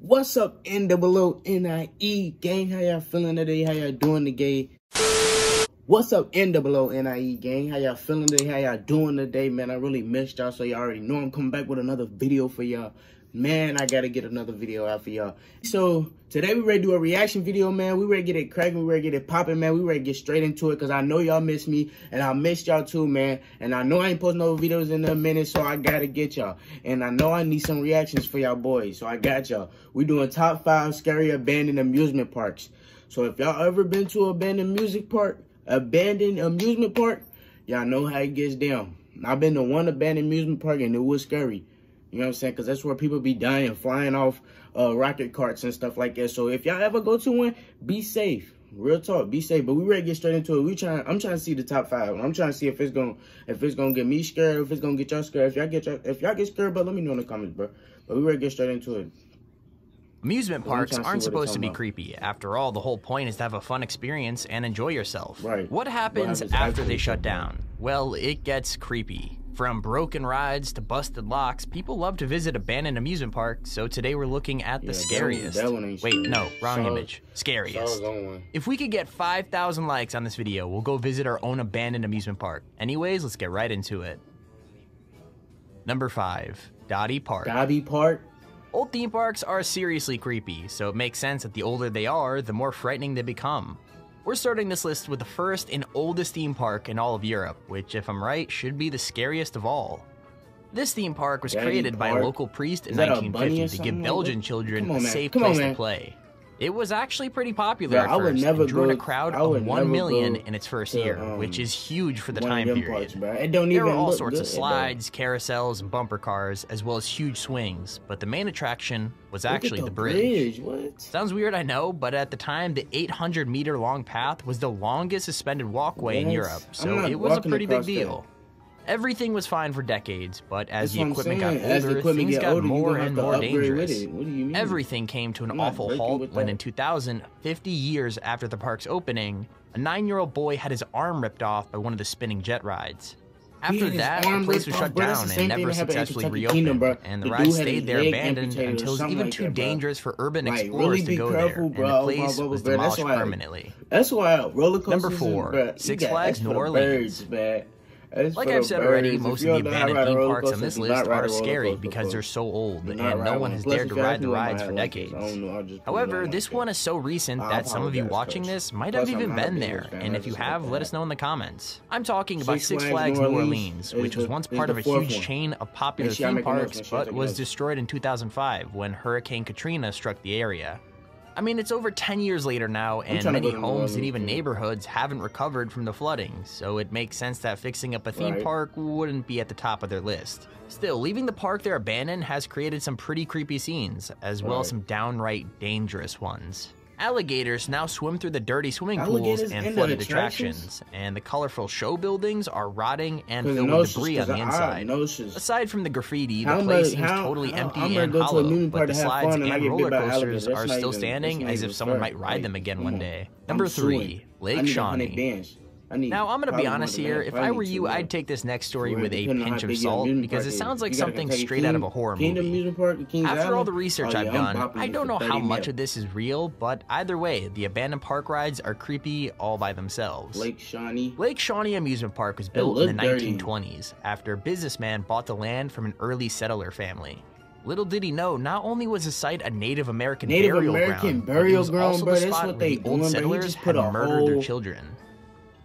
What's up, NOONIE gang? How y'all feeling today? How y'all doing today? What's up, NOONIE gang? How y'all feeling today? How y'all doing today, man? I really missed y'all, so y'all already know I'm coming back with another video for y'all. Man, I gotta get another video out for y'all. So today we ready to do a reaction video, man. We ready to get it cracking, we ready to get it popping, man. We ready to get straight into it, because I know y'all miss me, and I missed y'all too, man. And I know I ain't posting no videos in a minute, so I gotta get y'all. And I know I need some reactions for y'all boys, so I got y'all. We doing top 5 scary abandoned amusement parks. So if y'all ever been to abandoned amusement park, y'all know how it gets down. I've been to one abandoned amusement park, and it was scary. You know what I'm saying? Because that's where people be dying, flying off rocket carts and stuff like that. So if y'all ever go to one, be safe. Real talk, be safe. But we ready to get straight into it. I'm trying to see the top 5. I'm trying to see if it's gonna get me scared, if it's gonna get y'all scared. If y'all get scared, but let me know in the comments, bro. But we ready to get straight into it. Amusement parks aren't supposed to be creepy. After all, the whole point is to have a fun experience and enjoy yourself. Right. What happens after they shut down? Well, it gets creepy. From broken rides to busted locks, people love to visit abandoned amusement parks, so today we're looking at the scariest. Wait, no, wrong image. Scariest. If we could get 5,000 likes on this video, we'll go visit our own abandoned amusement park. Anyways, let's get right into it. Number 5, Dottie Park. Dottie Park? Old theme parks are seriously creepy, so it makes sense that the older they are, the more frightening they become. We're starting this list with the first and oldest theme park in all of Europe, which, if I'm right, should be the scariest of all. This theme park was created by a local priest in 1950 to give Belgian children a safe place to play. It was actually pretty popular at first, and drew in a crowd of 1 million in its first year, which is huge for the time period. There were all sorts of slides, carousels, and bumper cars, as well as huge swings, but the main attraction was actually the bridge. Sounds weird, I know, but at the time, the 800-meter long path was the longest suspended walkway in Europe, so it was a pretty big deal. Everything was fine for decades, but as the equipment got older, things got more and more dangerous. Everything came to an awful halt when in 2000, 50 years after the park's opening, a 9-year-old boy had his arm ripped off by one of the spinning jet rides. After that, the place was shut down and never successfully reopened, and the ride stayed there abandoned until it was even too dangerous for urban explorers to go there, and the place was demolished permanently. Number 4, Six Flags New Orleans. Like I've said already, most of the abandoned theme parks on this list are scary because they're so old, and no one has dared to ride the rides for decades. However, this one is so recent that some of you watching this might have even been there, and if you have, let us know in the comments. I'm talking about Six Flags New Orleans, which was once part of a huge chain of popular theme parks, but was destroyed in 2005 when Hurricane Katrina struck the area. I mean, it's over 10 years later now, and many homes and even neighborhoods haven't recovered from the flooding, so it makes sense that fixing up a theme park wouldn't be at the top of their list. Still, leaving the park there abandoned has created some pretty creepy scenes, as well as some downright dangerous ones. Alligators now swim through the dirty swimming pools and flooded attractions, and the colorful show buildings are rotting and filled with debris on the inside. Aside from the graffiti, the place seems totally empty and hollow, but the slides and roller coasters are still standing as if someone might ride them again one day. Number 3, Lake Shawnee. Now, I'm gonna be honest here, if I were you, I'd take this next story with a pinch of salt, because it sounds like something straight out of a horror movie. After all the research I've done, I don't know how much of this is real, but either way, the abandoned park rides are creepy all by themselves. Lake Shawnee Amusement Park was built in the 1920s, after a businessman bought the land from an early settler family. Little did he know, not only was the site a Native American burial ground, but it was also the spot where the old settlers had murdered their children.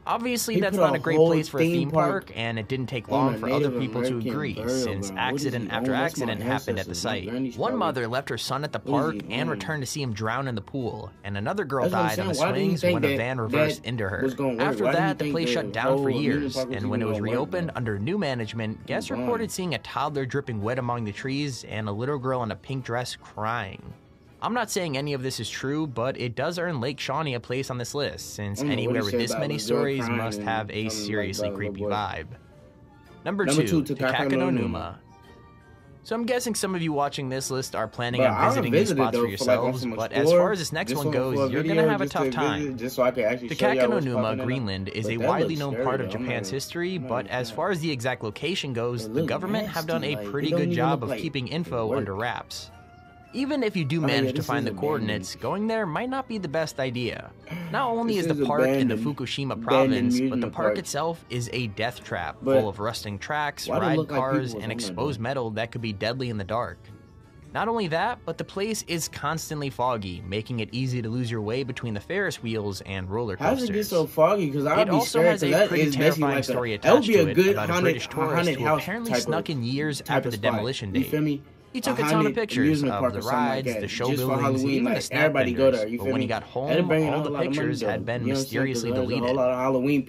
Obviously, that's not a great place for a theme park, and it didn't take long for other people to agree, since accident after accident happened at the site. One mother left her son at the park and returned to see him drown in the pool, and another girl died on the swings when a van reversed into her. After that, the place shut down for years, and when it was reopened under new management, guests reported seeing a toddler dripping wet among the trees and a little girl in a pink dress crying. I'm not saying any of this is true, but it does earn Lake Shawnee a place on this list, since anywhere with this many stories must have a seriously creepy vibe. Number 2, Takakano. So I'm guessing some of you watching this list are planning on visiting these spots for yourselves, but as far as this next one goes, you're gonna have a tough time. Takakano, Greenland is a widely known part of Japan's history, but as far as the exact location goes, the government have done a pretty good job of keeping info under wraps. Even if you do manage to find the coordinates, going there might not be the best idea. Not only is the park in the Fukushima province, but the park itself is a death trap full of rusting tracks, ride cars, and exposed metal that could be deadly in the dark. Not only that, but the place is constantly foggy, making it easy to lose your way between the Ferris wheels and roller coasters. How does it get so foggy? Because I'd be also scared. has a pretty terrifying story attached to it about a British tourist who apparently snuck in years after the demolition date. You feel me? He took a ton of pictures of the rides, the show buildings, even the snack vendors, but when he got home, all the pictures had been mysteriously deleted.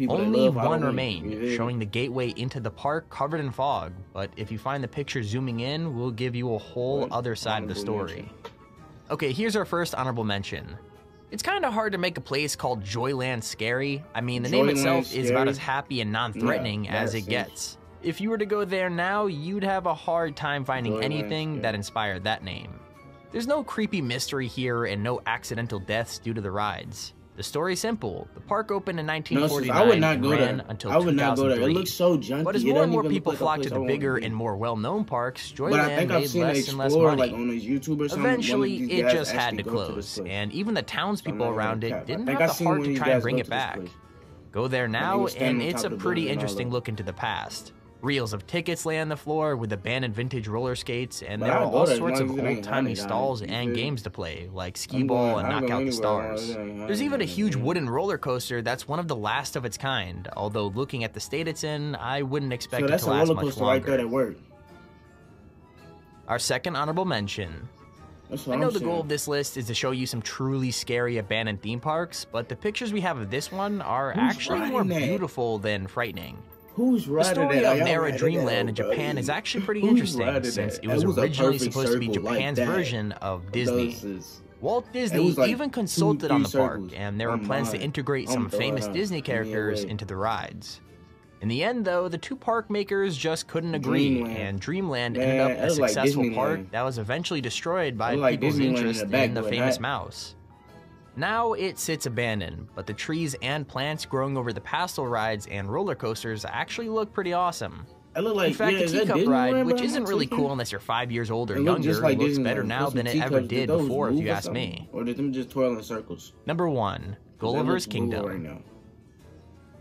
Only one remained, showing the gateway into the park covered in fog, but if you find the picture zooming in, we'll give you a whole other side of the story. Okay, here's our first honorable mention. It's kind of hard to make a place called Joyland scary. I mean, the name itself is about as happy and non-threatening as it gets. If you were to go there now, you'd have a hard time finding anything that inspired that name. There's no creepy mystery here and no accidental deaths due to the rides. The story's simple. The park opened in 1949 and ran until 2003. It looks so junky. But as more and more people flock to the bigger and more well-known parks, Joyland made less and less money. Eventually, it just had to close, and even the townspeople around it didn't have the heart to try and bring it back. Go there now, and it's a pretty interesting look into the past. Reels of tickets lay on the floor with abandoned vintage roller skates, and there are all sorts of old-timey stalls and games to play, like skee ball and knock out the stars. There's even a huge wooden roller coaster that's one of the last of its kind, although looking at the state it's in, I wouldn't expect it to last much longer. Our second honorable mention. I know the goal of this list is to show you some truly scary abandoned theme parks, but the pictures we have of this one are actually more beautiful than frightening. The story of Mara Dreamland in Japan is actually pretty interesting, since it was originally supposed to be Japan's version of Disney. Walt Disney even consulted on the park, and there were plans to integrate some famous Disney characters into the rides. In the end, though, the two park makers just couldn't agree, and Dreamland ended up a successful park that was eventually destroyed by people's interest in the famous mouse. Now it sits abandoned, but the trees and plants growing over the pastel rides and roller coasters actually look pretty awesome. In fact, the teacup ride, which isn't really cool unless you're 5 years old or younger, looks better now than it ever did before, if you ask me. Or did them just twirl in circles? Number 1, Gulliver's Kingdom.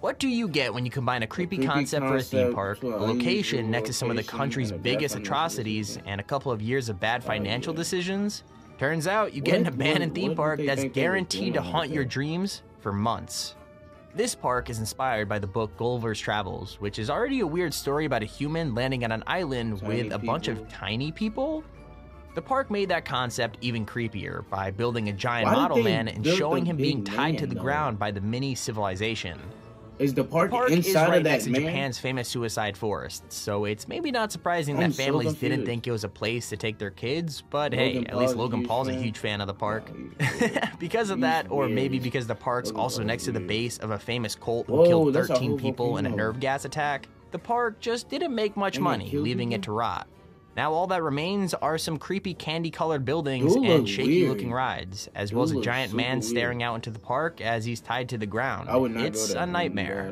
What do you get when you combine a creepy concept for a theme park, a location next to some of the country's biggest atrocities, and a couple of years of bad financial decisions? Turns out you get an abandoned theme park that's guaranteed to haunt your dreams for months. This park is inspired by the book Gulliver's Travels, which is already a weird story about a human landing on an island with a bunch of tiny people. The park made that concept even creepier by building a giant model man and showing him being tied to the ground by the mini civilization. Is the park inside of that next to Japan's famous suicide forest, so it's maybe not surprising that families didn't think it was a place to take their kids, but hey, at least Logan Paul's a huge fan of the park. Because of that, or maybe because the park's also next to the base of a famous cult who killed 13 people in a nerve gas attack, the park just didn't make much money, leaving it to rot. Now all that remains are some creepy candy-colored buildings and shaky-looking rides, as well as a giant man staring out into the park as he's tied to the ground. It's a nightmare.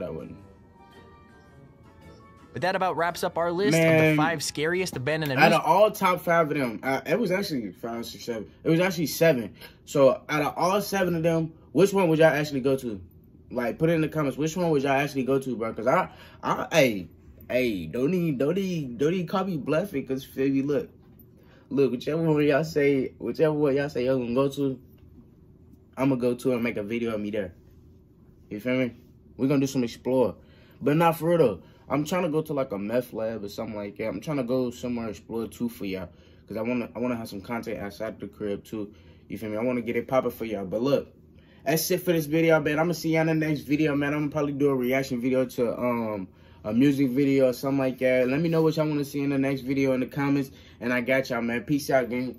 But that about wraps up our list of the 5 scariest abandoned amusements. Out of all top 5 of them, it was actually 5, 6, 7. It was actually 7. So out of all 7 of them, which one would y'all actually go to? Like, put it in the comments. Which one would y'all actually go to, bro? Because Hey, don't even call me bluffing, because feel me, look, whichever one y'all say y'all gonna go to, I'm gonna go to and make a video of me there. You feel me? We're gonna do some explore. But not for real though. I'm trying to go to like a meth lab or something like that. I'm trying to go somewhere explore too for y'all. Because I wanna have some content outside the crib too. You feel me? I wanna get it popping for y'all. But look, that's it for this video, man. I'm gonna see y'all in the next video, man. I'm gonna probably do a reaction video to a music video or something like that. Let me know what y'all want to see in the next video in the comments. And I got y'all, man. Peace out, gang.